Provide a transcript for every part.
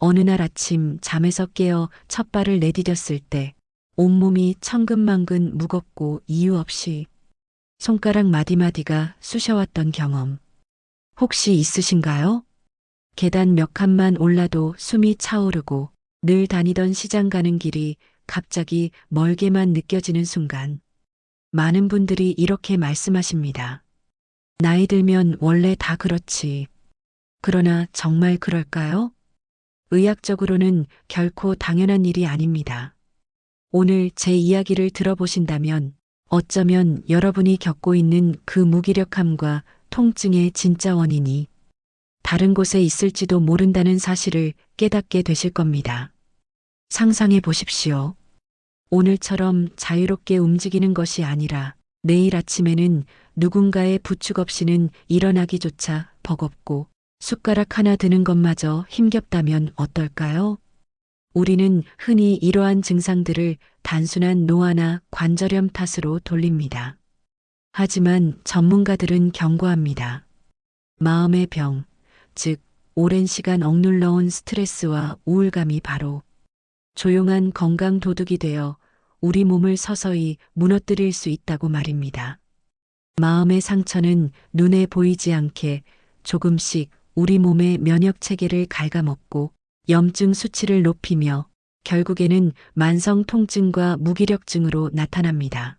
어느 날 아침 잠에서 깨어 첫 발을 내디뎠을 때 온몸이 천근만근 무겁고 이유 없이 손가락 마디마디가 쑤셔왔던 경험. 혹시 있으신가요? 계단 몇 칸만 올라도 숨이 차오르고 늘 다니던 시장 가는 길이 갑자기 멀게만 느껴지는 순간. 많은 분들이 이렇게 말씀하십니다. 나이 들면 원래 다 그렇지. 그러나 정말 그럴까요? 의학적으로는 결코 당연한 일이 아닙니다. 오늘 제 이야기를 들어보신다면 어쩌면 여러분이 겪고 있는 그 무기력함과 통증의 진짜 원인이 다른 곳에 있을지도 모른다는 사실을 깨닫게 되실 겁니다. 상상해 보십시오. 오늘처럼 자유롭게 움직이는 것이 아니라 내일 아침에는 누군가의 부축 없이는 일어나기조차 버겁고 숟가락 하나 드는 것마저 힘겹다면 어떨까요? 우리는 흔히 이러한 증상들을 단순한 노화나 관절염 탓으로 돌립니다. 하지만 전문가들은 경고합니다. 마음의 병, 즉 오랜 시간 억눌러온 스트레스와 우울감이 바로 조용한 건강 도둑이 되어 우리 몸을 서서히 무너뜨릴 수 있다고 말입니다. 마음의 상처는 눈에 보이지 않게 조금씩 우리 몸의 면역 체계를 갉아먹고 염증 수치를 높이며 결국에는 만성 통증과 무기력증으로 나타납니다.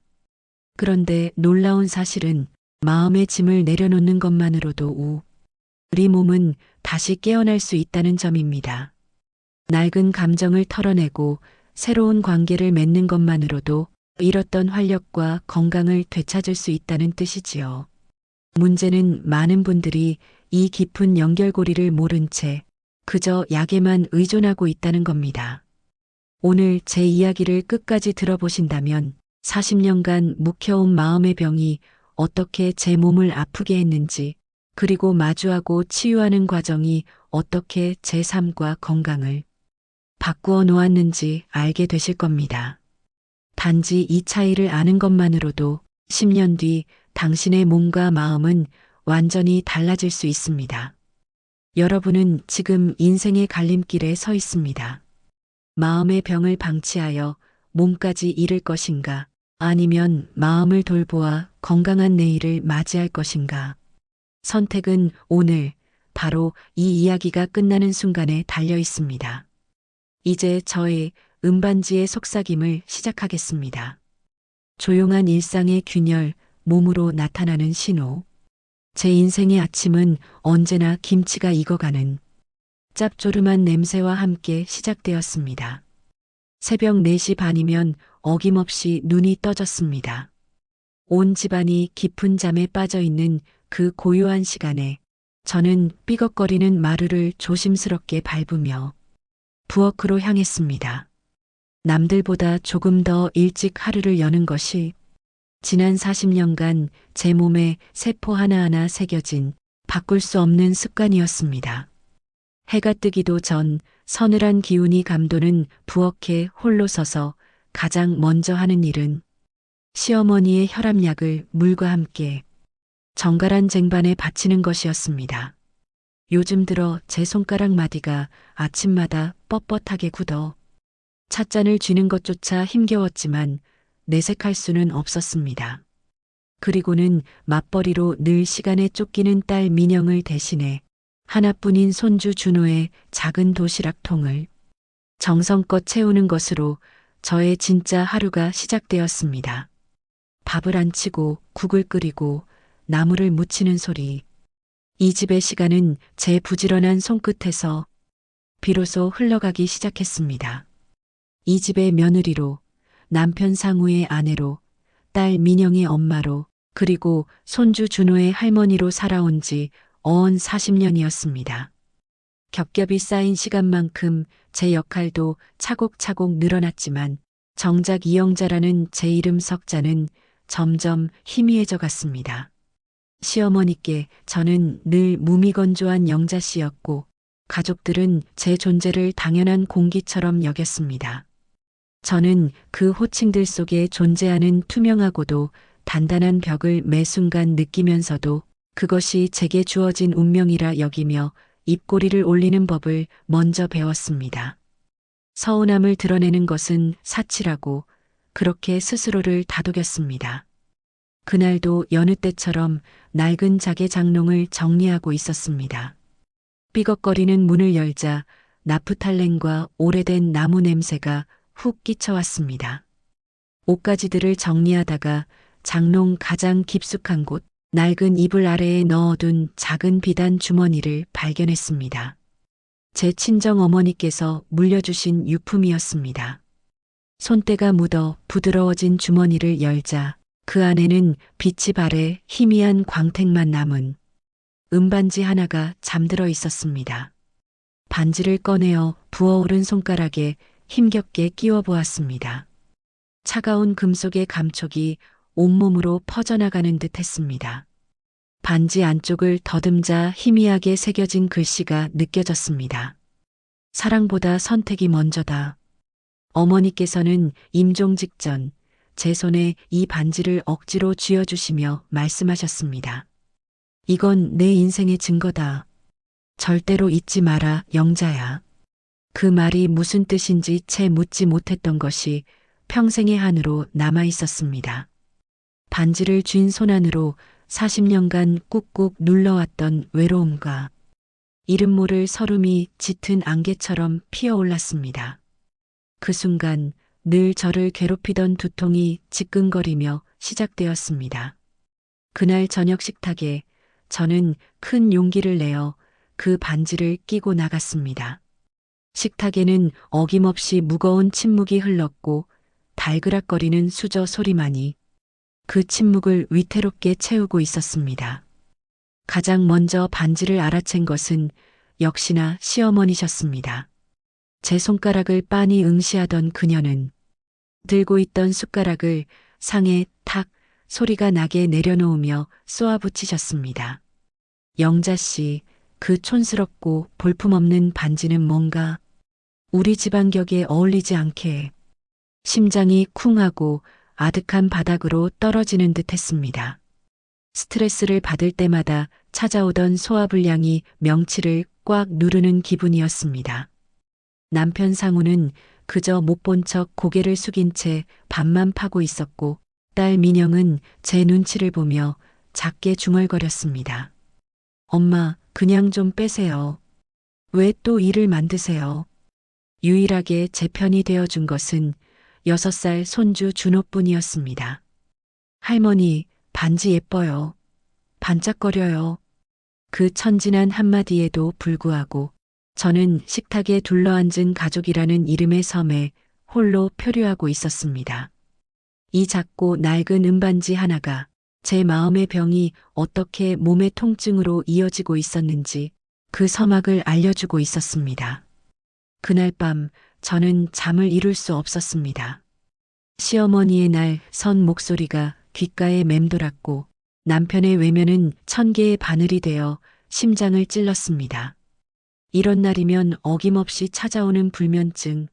그런데 놀라운 사실은 마음의 짐을 내려놓는 것만으로도 우리 몸은 다시 깨어날 수 있다는 점입니다. 낡은 감정을 털어내고 새로운 관계를 맺는 것만으로도 잃었던 활력과 건강을 되찾을 수 있다는 뜻이지요. 문제는 많은 분들이 이 깊은 연결고리를 모른 채 그저 약에만 의존하고 있다는 겁니다. 오늘 제 이야기를 끝까지 들어보신다면 40년간 묵혀온 마음의 병이 어떻게 제 몸을 아프게 했는지, 그리고 마주하고 치유하는 과정이 어떻게 제 삶과 건강을 바꾸어 놓았는지 알게 되실 겁니다. 단지 이 차이를 아는 것만으로도 10년 뒤 당신의 몸과 마음은 완전히 달라질 수 있습니다. 여러분은 지금 인생의 갈림길에 서 있습니다. 마음의 병을 방치하여 몸까지 잃을 것인가, 아니면 마음을 돌보아 건강한 내일을 맞이할 것인가. 선택은 오늘 바로 이 이야기가 끝나는 순간에 달려 있습니다. 이제 저의 음반지의 속삭임을 시작하겠습니다. 조용한 일상의 균열, 몸으로 나타나는 신호. 제 인생의 아침은 언제나 김치가 익어가는 짭조름한 냄새와 함께 시작되었습니다. 새벽 4시 반이면 어김없이 눈이 떠졌습니다. 온 집안이 깊은 잠에 빠져 있는 그 고요한 시간에 저는 삐걱거리는 마루를 조심스럽게 밟으며 부엌으로 향했습니다. 남들보다 조금 더 일찍 하루를 여는 것이 지난 40년간 제 몸에 세포 하나하나 새겨진 바꿀 수 없는 습관이었습니다. 해가 뜨기도 전 서늘한 기운이 감도는 부엌에 홀로 서서 가장 먼저 하는 일은 시어머니의 혈압약을 물과 함께 정갈한 쟁반에 받치는 것이었습니다. 요즘 들어 제 손가락 마디가 아침마다 뻣뻣하게 굳어 찻잔을 쥐는 것조차 힘겨웠지만 내색할 수는 없었습니다. 그리고는 맞벌이로 늘 시간에 쫓기는 딸 민영을 대신해 하나뿐인 손주 준호의 작은 도시락통을 정성껏 채우는 것으로 저의 진짜 하루가 시작되었습니다. 밥을 안 치고 국을 끓이고 나물을 무치는 소리. 이 집의 시간은 제 부지런한 손끝에서 비로소 흘러가기 시작했습니다. 이 집의 며느리로, 남편 상우의 아내로, 딸 민영의 엄마로, 그리고 손주 준호의 할머니로 살아온 지 어언 40년이었습니다. 겹겹이 쌓인 시간만큼 제 역할도 차곡차곡 늘어났지만 정작 이영자라는 제 이름 석자는 점점 희미해져 갔습니다. 시어머니께 저는 늘 무미건조한 영자 씨였고 가족들은 제 존재를 당연한 공기처럼 여겼습니다. 저는 그 호칭들 속에 존재하는 투명하고도 단단한 벽을 매 순간 느끼면서도 그것이 제게 주어진 운명이라 여기며 입꼬리를 올리는 법을 먼저 배웠습니다. 서운함을 드러내는 것은 사치라고 그렇게 스스로를 다독였습니다. 그날도 여느 때처럼 낡은 자개 장롱을 정리하고 있었습니다. 삐걱거리는 문을 열자 나프탈렌과 오래된 나무 냄새가 훅 끼쳐왔습니다. 옷가지들을 정리하다가 장롱 가장 깊숙한 곳 낡은 이불 아래에 넣어둔 작은 비단 주머니를 발견했습니다. 제 친정 어머니께서 물려주신 유품이었습니다. 손때가 묻어 부드러워진 주머니를 열자 그 안에는 빛이 바래 희미한 광택만 남은 은반지 하나가 잠들어 있었습니다. 반지를 꺼내어 부어오른 손가락에 힘겹게 끼워 보았습니다. 차가운 금속의 감촉이 온몸으로 퍼져나가는 듯 했습니다. 반지 안쪽을 더듬자 희미하게 새겨진 글씨가 느껴졌습니다. 사랑보다 선택이 먼저다. 어머니께서는 임종 직전 제 손에 이 반지를 억지로 쥐어주시며 말씀하셨습니다. 이건 내 인생의 증거다. 절대로 잊지 마라, 영자야. 그 말이 무슨 뜻인지 채 묻지 못했던 것이 평생의 한으로 남아 있었습니다. 반지를 쥔 손 안으로 40년간 꾹꾹 눌러왔던 외로움과 이름 모를 서름이 짙은 안개처럼 피어올랐습니다. 그 순간 늘 저를 괴롭히던 두통이 지끈거리며 시작되었습니다. 그날 저녁 식탁에 저는 큰 용기를 내어 그 반지를 끼고 나갔습니다. 식탁에는 어김없이 무거운 침묵이 흘렀고 달그락거리는 수저 소리만이 그 침묵을 위태롭게 채우고 있었습니다. 가장 먼저 반지를 알아챈 것은 역시나 시어머니셨습니다. 제 손가락을 빤히 응시하던 그녀는 들고 있던 숟가락을 상에 탁 소리가 나게 내려놓으며 쏘아붙이셨습니다. 영자씨, 그 촌스럽고 볼품없는 반지는 뭔가 우리 집안 격에 어울리지 않게 심장이 쿵하고 아득한 바닥으로 떨어지는 듯 했습니다. 스트레스를 받을 때마다 찾아오던 소화불량이 명치를 꽉 누르는 기분이었습니다. 남편 상우는 그저 못 본 척 고개를 숙인 채 밥만 파고 있었고 딸 민영은 제 눈치를 보며 작게 중얼거렸습니다. 엄마, 그냥 좀 빼세요. 왜 또 일을 만드세요? 유일하게 제 편이 되어준 것은 6살 손주 준호뿐이었습니다. 할머니, 반지 예뻐요. 반짝거려요. 그 천진한 한마디에도 불구하고 저는 식탁에 둘러앉은 가족이라는 이름의 섬에 홀로 표류하고 있었습니다. 이 작고 낡은 은반지 하나가 제 마음의 병이 어떻게 몸의 통증으로 이어지고 있었는지 그 서막을 알려주고 있었습니다. 그날 밤 저는 잠을 이룰 수 없었습니다. 시어머니의 날 선 목소리가 귓가에 맴돌았고 남편의 외면은 1000개의 바늘이 되어 심장을 찔렀습니다. 이런 날이면 어김없이 찾아오는 불면증,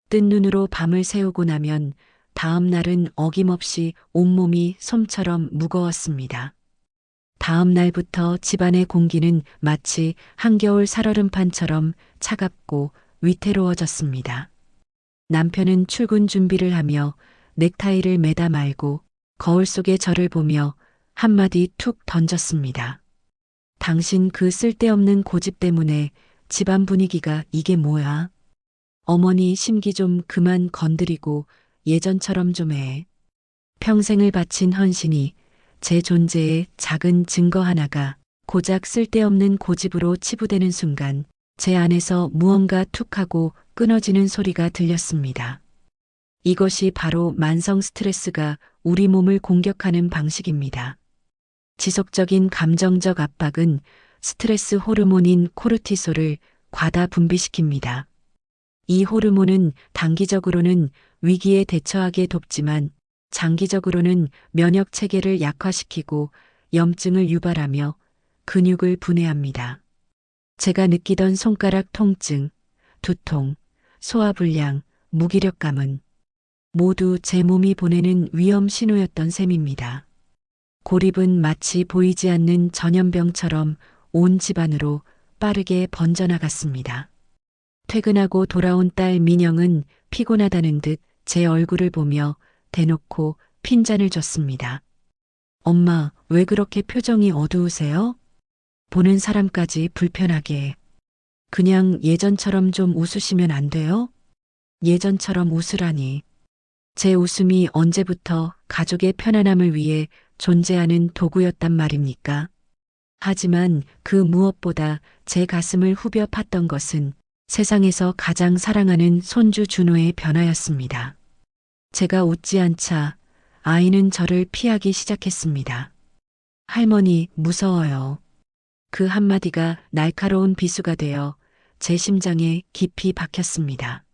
뜬 눈으로 밤을 새우고 나면 다음 날은 어김없이 온몸이 솜처럼 무거웠습니다. 다음 날부터 집안의 공기는 마치 한겨울 살얼음판처럼 차갑고 위태로워졌습니다. 남편은 출근 준비를 하며 넥타이를 매다 말고 거울 속의 저를 보며 한마디 툭 던졌습니다. 당신 그 쓸데없는 고집 때문에 집안 분위기가 이게 뭐야? 어머니 심기 좀 그만 건드리고 예전처럼 좀 해. 평생을 바친 헌신이 제 존재의 작은 증거 하나가 고작 쓸데없는 고집으로 치부되는 순간 제 안에서 무언가 툭하고 끊어지는 소리가 들렸습니다. 이것이 바로 만성 스트레스가 우리 몸을 공격하는 방식입니다. 지속적인 감정적 압박은 스트레스 호르몬인 코르티솔을 과다 분비시킵니다. 이 호르몬은 단기적으로는 위기에 대처하게 돕지만 장기적으로는 면역 체계를 약화시키고 염증을 유발하며 근육을 분해합니다. 제가 느끼던 손가락 통증, 두통, 소화불량, 무기력감은 모두 제 몸이 보내는 위험 신호였던 셈입니다. 고립은 마치 보이지 않는 전염병처럼 온 집안으로 빠르게 번져나갔습니다. 퇴근하고 돌아온 딸 민영은 피곤하다는 듯 제 얼굴을 보며 대놓고 핀잔을 줬습니다. 엄마, 왜 그렇게 표정이 어두우세요? 보는 사람까지 불편하게. 그냥 예전처럼 좀 웃으시면 안 돼요? 예전처럼 웃으라니. 제 웃음이 언제부터 가족의 편안함을 위해 존재하는 도구였단 말입니까? 하지만 그 무엇보다 제 가슴을 후벼 팠던 것은 세상에서 가장 사랑하는 손주 준호의 변화였습니다. 제가 웃지 않자 아이는 저를 피하기 시작했습니다. 할머니, 무서워요. 그 한마디가 날카로운 비수가 되어 제 심장에 깊이 박혔습니다.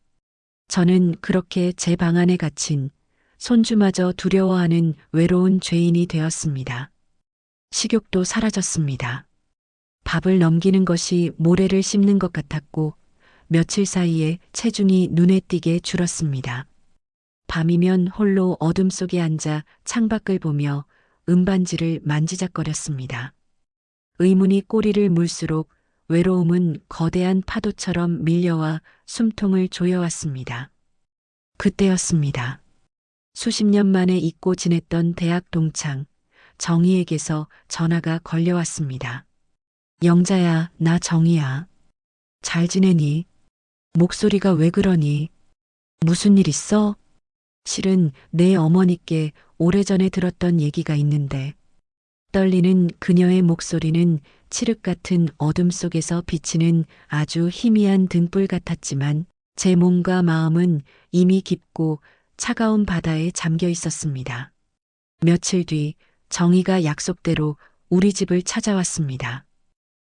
저는 그렇게 제 방 안에 갇힌 손주마저 두려워하는 외로운 죄인이 되었습니다. 식욕도 사라졌습니다. 밥을 넘기는 것이 모래를 씹는 것 같았고 며칠 사이에 체중이 눈에 띄게 줄었습니다. 밤이면 홀로 어둠 속에 앉아 창밖을 보며 은반지를 만지작거렸습니다. 의문이 꼬리를 물수록 외로움은 거대한 파도처럼 밀려와 숨통을 조여왔습니다. 그때였습니다. 수십 년 만에 잊고 지냈던 대학 동창 정희에게서 전화가 걸려왔습니다. 영자야, 나 정희야. 잘 지내니? 목소리가 왜 그러니? 무슨 일 있어? 실은 내 어머니께 오래전에 들었던 얘기가 있는데 떨리는 그녀의 목소리는 칠흑 같은 어둠 속에서 비치는 아주 희미한 등불 같았지만 제 몸과 마음은 이미 깊고 차가운 바다에 잠겨 있었습니다. 며칠 뒤 정희가 약속대로 우리 집을 찾아왔습니다.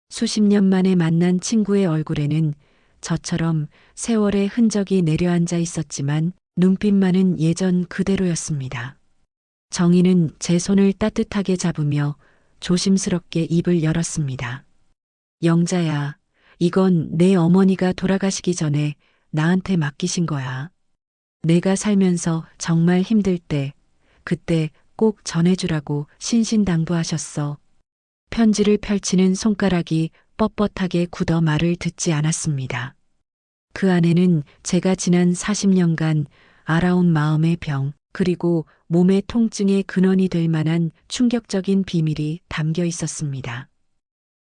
수십 년 만에 만난 친구의 얼굴에는 저처럼 세월의 흔적이 내려앉아 있었지만 눈빛만은 예전 그대로였습니다. 정희는 제 손을 따뜻하게 잡으며 조심스럽게 입을 열었습니다. 영자야, 이건 내 어머니가 돌아가시기 전에 나한테 맡기신 거야. 내가 살면서 정말 힘들 때, 그때 꼭 전해주라고 신신당부하셨어. 편지를 펼치는 손가락이 뻣뻣하게 굳어 말을 듣지 않았습니다. 그 안에는 제가 지난 40년간 알아온 마음의 병, 그리고 몸의 통증의 근원이 될 만한 충격적인 비밀이 담겨 있었습니다.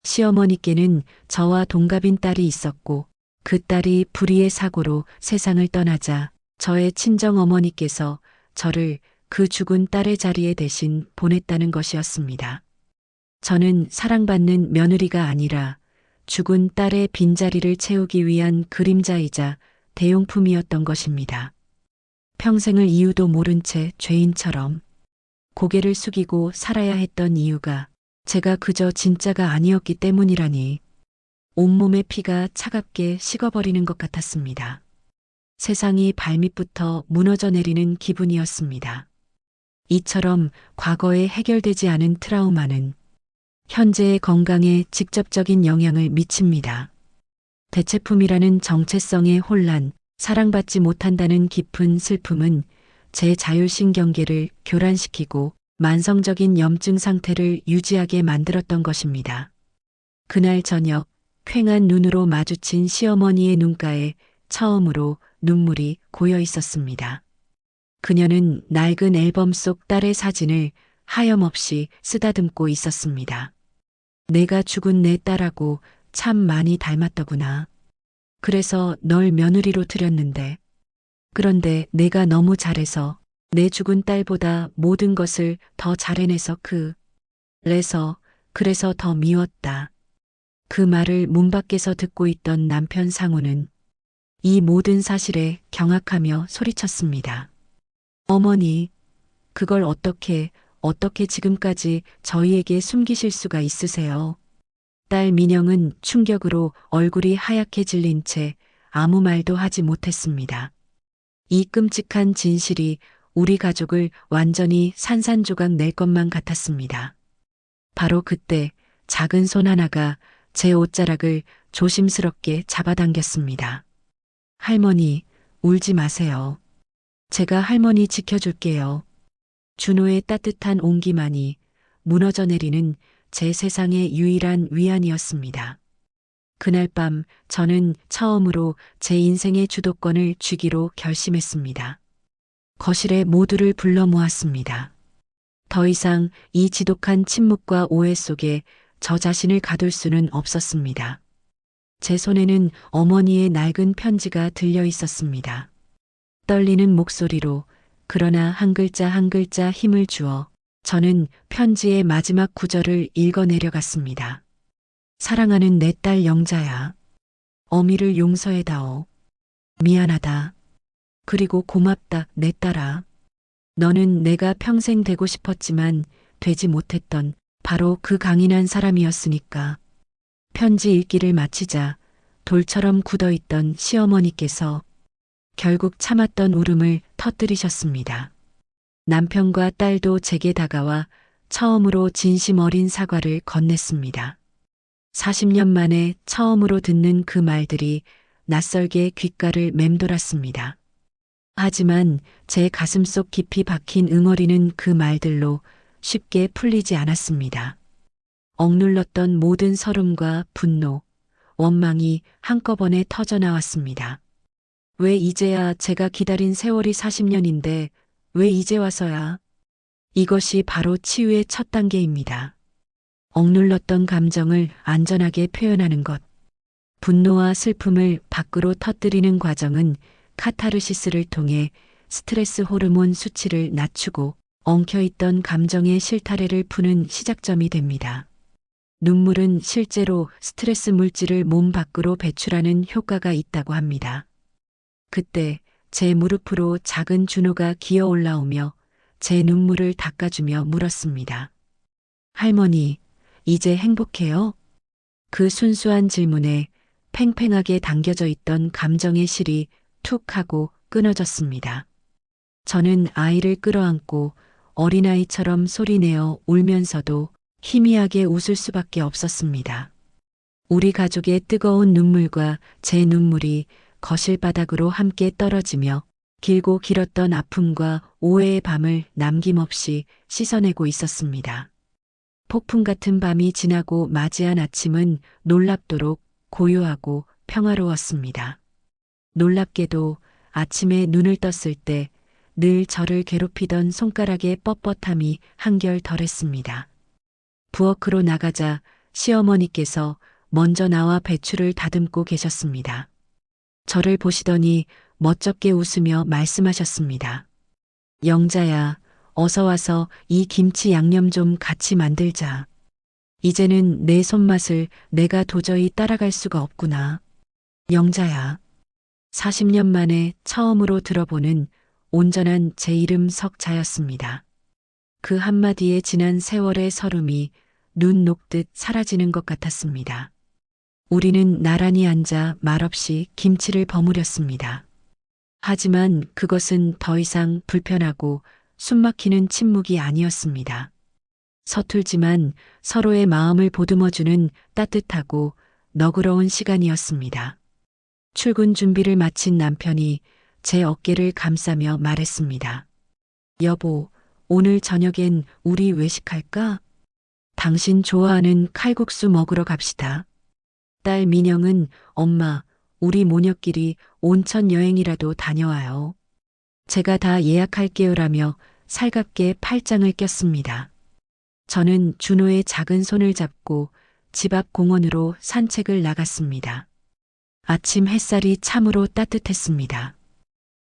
시어머니께는 저와 동갑인 딸이 있었고 그 딸이 불의의 사고로 세상을 떠나자 저의 친정어머니께서 저를 그 죽은 딸의 자리에 대신 보냈다는 것이었습니다. 저는 사랑받는 며느리가 아니라 죽은 딸의 빈자리를 채우기 위한 그림자이자 대용품이었던 것입니다. 평생을 이유도 모른 채 죄인처럼 고개를 숙이고 살아야 했던 이유가 제가 그저 진짜가 아니었기 때문이라니 온몸의 피가 차갑게 식어버리는 것 같았습니다. 세상이 발밑부터 무너져 내리는 기분이었습니다. 이처럼 과거에 해결되지 않은 트라우마는 현재의 건강에 직접적인 영향을 미칩니다. 대체품이라는 정체성의 혼란, 사랑받지 못한다는 깊은 슬픔은 제 자율신경계를 교란시키고 만성적인 염증 상태를 유지하게 만들었던 것입니다. 그날 저녁 퀭한 눈으로 마주친 시어머니의 눈가에 처음으로 눈물이 고여 있었습니다. 그녀는 낡은 앨범 속 딸의 사진을 하염없이 쓰다듬고 있었습니다. 내가 죽은 내 딸하고 참 많이 닮았더구나. 그래서 널 며느리로 들였는데. 그런데 내가 너무 잘해서 내 죽은 딸보다 모든 것을 더 잘해내서 그래서 더 미웠다. 그 말을 문 밖에서 듣고 있던 남편 상우는 이 모든 사실에 경악하며 소리쳤습니다. 어머니, 그걸 어떻게 지금까지 저희에게 숨기실 수가 있으세요? 딸 민영은 충격으로 얼굴이 하얗게 질린 채 아무 말도 하지 못했습니다. 이 끔찍한 진실이 우리 가족을 완전히 산산조각 낼 것만 같았습니다. 바로 그때 작은 손 하나가 제 옷자락을 조심스럽게 잡아당겼습니다. 할머니, 울지 마세요. 제가 할머니 지켜줄게요. 준호의 따뜻한 온기만이 무너져 내리는 제 세상의 유일한 위안이었습니다. 그날 밤 저는 처음으로 제 인생의 주도권을 쥐기로 결심했습니다. 거실에 모두를 불러 모았습니다. 더 이상 이 지독한 침묵과 오해 속에 저 자신을 가둘 수는 없었습니다. 제 손에는 어머니의 낡은 편지가 들려 있었습니다. 떨리는 목소리로 그러나 한 글자 한 글자 힘을 주어 저는 편지의 마지막 구절을 읽어 내려갔습니다. 사랑하는 내 딸 영자야. 어미를 용서해다오. 미안하다. 그리고 고맙다, 내 딸아. 너는 내가 평생 되고 싶었지만 되지 못했던 바로 그 강인한 사람이었으니까. 편지 읽기를 마치자 돌처럼 굳어있던 시어머니께서 결국 참았던 울음을 터뜨리셨습니다. 남편과 딸도 제게 다가와 처음으로 진심 어린 사과를 건넸습니다. 40년 만에 처음으로 듣는 그 말들이 낯설게 귓가를 맴돌았습니다. 하지만 제 가슴속 깊이 박힌 응어리는 그 말들로 쉽게 풀리지 않았습니다. 억눌렀던 모든 서름과 분노, 원망이 한꺼번에 터져나왔습니다. 왜 이제야 제가 기다린 세월이 40년인데 왜 이제 와서야? 이것이 바로 치유의 첫 단계입니다. 억눌렀던 감정을 안전하게 표현하는 것. 분노와 슬픔을 밖으로 터뜨리는 과정은 카타르시스를 통해 스트레스 호르몬 수치를 낮추고 엉켜있던 감정의 실타래를 푸는 시작점이 됩니다. 눈물은 실제로 스트레스 물질을 몸 밖으로 배출하는 효과가 있다고 합니다. 그때 제 무릎으로 작은 준호가 기어 올라오며 제 눈물을 닦아주며 물었습니다. 할머니, 이제 행복해요? 그 순수한 질문에 팽팽하게 당겨져 있던 감정의 실이 툭 하고 끊어졌습니다. 저는 아이를 끌어안고 어린아이처럼 소리내어 울면서도 희미하게 웃을 수밖에 없었습니다. 우리 가족의 뜨거운 눈물과 제 눈물이 거실 바닥으로 함께 떨어지며 길고 길었던 아픔과 오해의 밤을 남김없이 씻어내고 있었습니다. 폭풍 같은 밤이 지나고 맞이한 아침은 놀랍도록 고요하고 평화로웠습니다. 놀랍게도 아침에 눈을 떴을 때 늘 저를 괴롭히던 손가락의 뻣뻣함이 한결 덜했습니다. 부엌으로 나가자 시어머니께서 먼저 나와 배추를 다듬고 계셨습니다. 저를 보시더니 멋쩍게 웃으며 말씀하셨습니다. 영자야, 어서 와서 이 김치 양념 좀 같이 만들자. 이제는 내 손맛을 내가 도저히 따라갈 수가 없구나. 영자야. 40년 만에 처음으로 들어보는 온전한 제 이름 석자였습니다. 그 한마디에 지난 세월의 서름이 눈 녹듯 사라지는 것 같았습니다. 우리는 나란히 앉아 말없이 김치를 버무렸습니다. 하지만 그것은 더 이상 불편하고 숨막히는 침묵이 아니었습니다. 서툴지만 서로의 마음을 보듬어주는 따뜻하고 너그러운 시간이었습니다. 출근 준비를 마친 남편이 제 어깨를 감싸며 말했습니다. 여보, 오늘 저녁엔 우리 외식할까? 당신 좋아하는 칼국수 먹으러 갑시다. 딸 민영은 엄마, 우리 모녀끼리 온천 여행이라도 다녀와요. 제가 다 예약할게요라며 살갑게 팔짱을 꼈습니다. 저는 준호의 작은 손을 잡고 집 앞 공원으로 산책을 나갔습니다. 아침 햇살이 참으로 따뜻했습니다.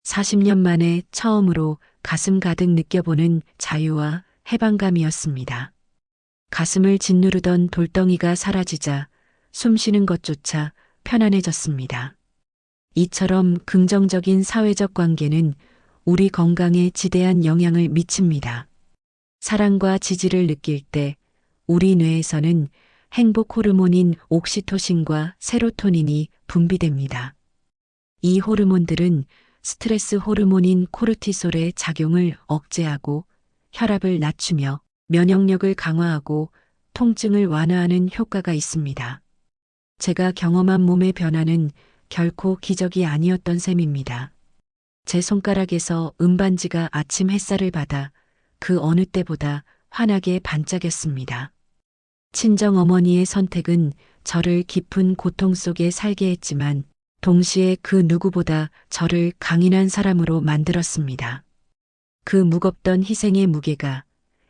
40년 만에 처음으로 가슴 가득 느껴보는 자유와 해방감이었습니다. 가슴을 짓누르던 돌덩이가 사라지자 숨 쉬는 것조차 편안해졌습니다. 이처럼 긍정적인 사회적 관계는 우리 건강에 지대한 영향을 미칩니다. 사랑과 지지를 느낄 때 우리 뇌에서는 행복 호르몬인 옥시토신과 세로토닌이 분비됩니다. 이 호르몬들은 스트레스 호르몬인 코르티솔의 작용을 억제하고 혈압을 낮추며 면역력을 강화하고 통증을 완화하는 효과가 있습니다. 제가 경험한 몸의 변화는 결코 기적이 아니었던 셈입니다. 제 손가락에서 은반지가 아침 햇살을 받아 그 어느 때보다 환하게 반짝였습니다. 친정 어머니의 선택은 저를 깊은 고통 속에 살게 했지만 동시에 그 누구보다 저를 강인한 사람으로 만들었습니다. 그 무겁던 희생의 무게가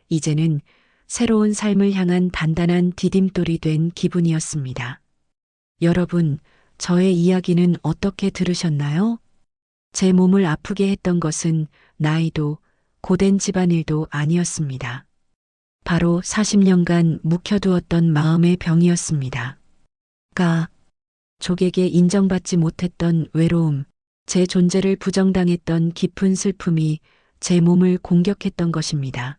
이제는 새로운 삶을 향한 단단한 디딤돌이 된 기분이었습니다. 여러분, 저의 이야기는 어떻게 들으셨나요? 제 몸을 아프게 했던 것은 나이도 고된 집안일도 아니었습니다. 바로 40년간 묵혀두었던 마음의 병이었습니다. 족에게 인정받지 못했던 외로움, 제 존재를 부정당했던 깊은 슬픔이 제 몸을 공격했던 것입니다.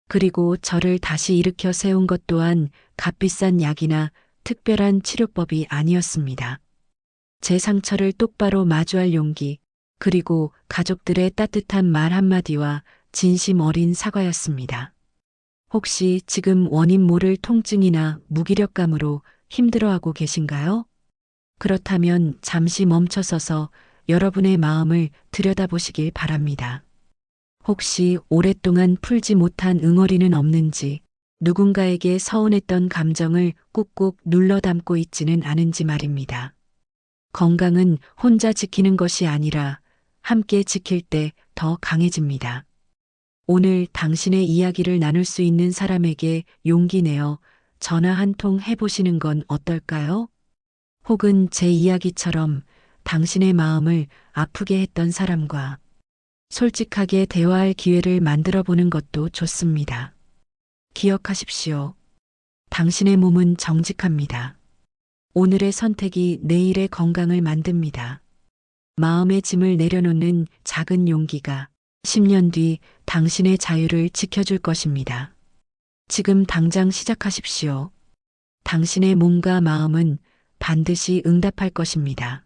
그리고 저를 다시 일으켜 세운 것 또한 값비싼 약이나 특별한 치료법이 아니었습니다. 제 상처를 똑바로 마주할 용기, 그리고 가족들의 따뜻한 말 한마디와 진심 어린 사과였습니다. 혹시 지금 원인 모를 통증이나 무기력감으로 힘들어하고 계신가요? 그렇다면 잠시 멈춰서서 여러분의 마음을 들여다보시길 바랍니다. 혹시 오랫동안 풀지 못한 응어리는 없는지, 누군가에게 서운했던 감정을 꾹꾹 눌러 담고 있지는 않은지 말입니다. 건강은 혼자 지키는 것이 아니라 함께 지킬 때 더 강해집니다. 오늘 당신의 이야기를 나눌 수 있는 사람에게 용기 내어 전화 한 통 해보시는 건 어떨까요? 혹은 제 이야기처럼 당신의 마음을 아프게 했던 사람과 솔직하게 대화할 기회를 만들어 보는 것도 좋습니다. 기억하십시오. 당신의 몸은 정직합니다. 오늘의 선택이 내일의 건강을 만듭니다. 마음의 짐을 내려놓는 작은 용기가 10년 뒤 당신의 자유를 지켜줄 것입니다. 지금 당장 시작하십시오. 당신의 몸과 마음은 반드시 응답할 것입니다.